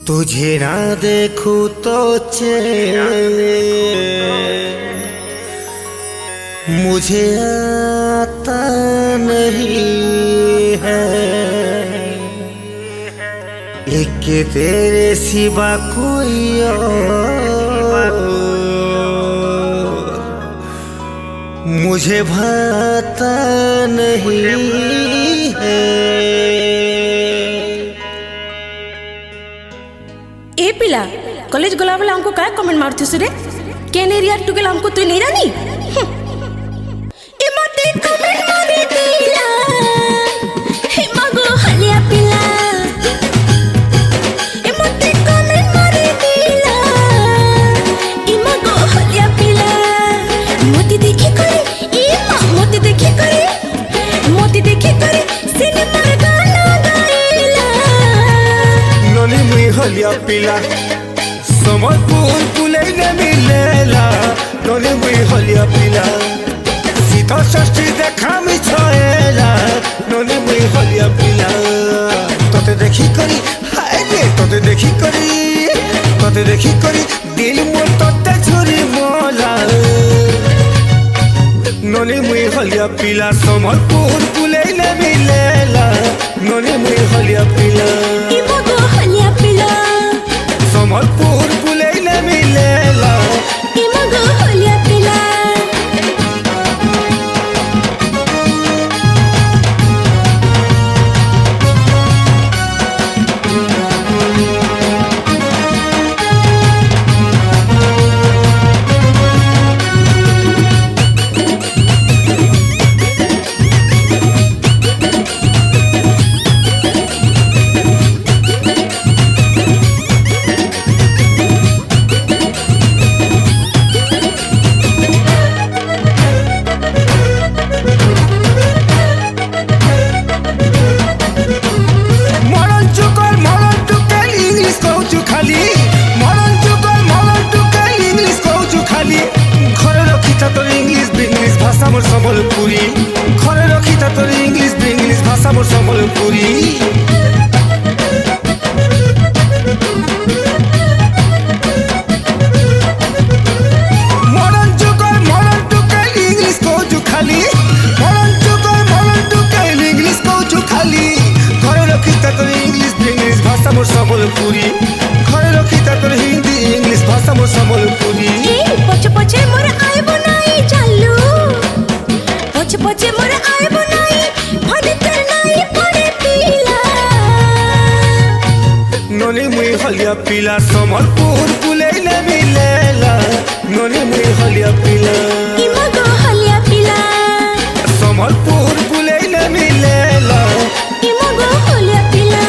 तुझे ना देखूं तो चैन मुझे आता नहीं है। एक तेरे सिवा कोई और मुझे भाता नहीं है। ए पिला कॉलेज गला बेला हमको काय कमेंट मारथिस रे? केन एरिया टुकेल हमको तू नहीं रानी ए मते कमेंट मारी दिला हे मगो हलिया पिला ए मते कमेंट मारी दिला ए मगो हलिया पिला मोती देखी करे ए मोती देखी करे सिनेमा गाना गाइला नोनी मुई हलिया पिला समरपुर पुले न मिलेला। नोनी मुई हलिया पिला सीता षष्ठी देखा मी छएला। नोनी मुई हलिया पिला तोते देखी करी हाय रे तोते देखी करी दिल मोर तोते छुरी मोला। नोनी मुई हलिया पिला समरपुर पुले न मिलेला। नोनी मुई हलिया पिला ए मगो हलिया पिला समरपुर पुले न मिलेला। ए मगो हलिया पिला मोर सम्बलपुरी घरे रखी तोर इंग्लिश बिंग्लिश भाषा मोर सम्बलपुरी। मॉडर्न टुकेल इंग्लिश कहूँ खाली इंग्लिश कहूँ खाली घरे रखी तोर इंग्लिश बिंग्लिश भाषा मोर सम्बलपुरी घरे रखी तोर हिंदी इंग्लिश भाषा मोर सम्बलपुरी। पछे पछे मोर आइबो नाही चालू पछे मोर आइबो नाही फने तर नाही फने पीला। नोनी मुई हलिया पिला समरपुर पुले न मिलेला। नोनी मुई हलिया पिला ए मगो हलिया पिला समरपुर पुले न मिलेला। ए मगो हलिया पिला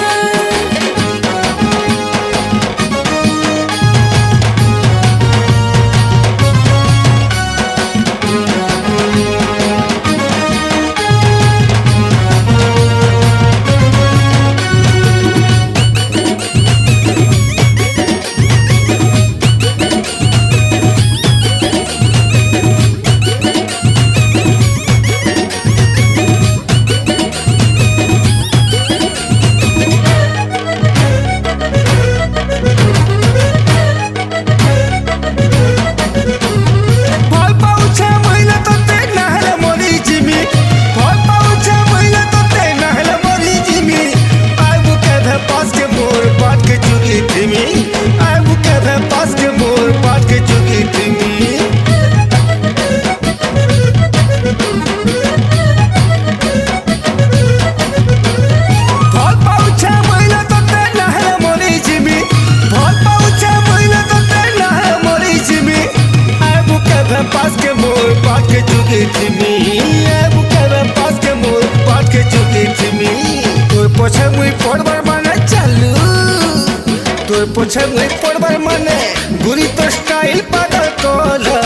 पोछे मुई पड़बार माने गुरी तो स्टाइल पागल कोला।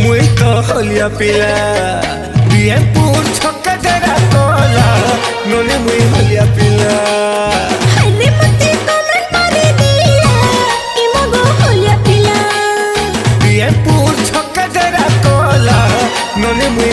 मुई तो हलिया पिला बियपुर छक्का जरा कोला। नोनी मुई हलिया पिला हरे मते कमेंट मारी दिला ए मगो हलिया पिला बियपुर छक्का जरा कोला। नोनी मुई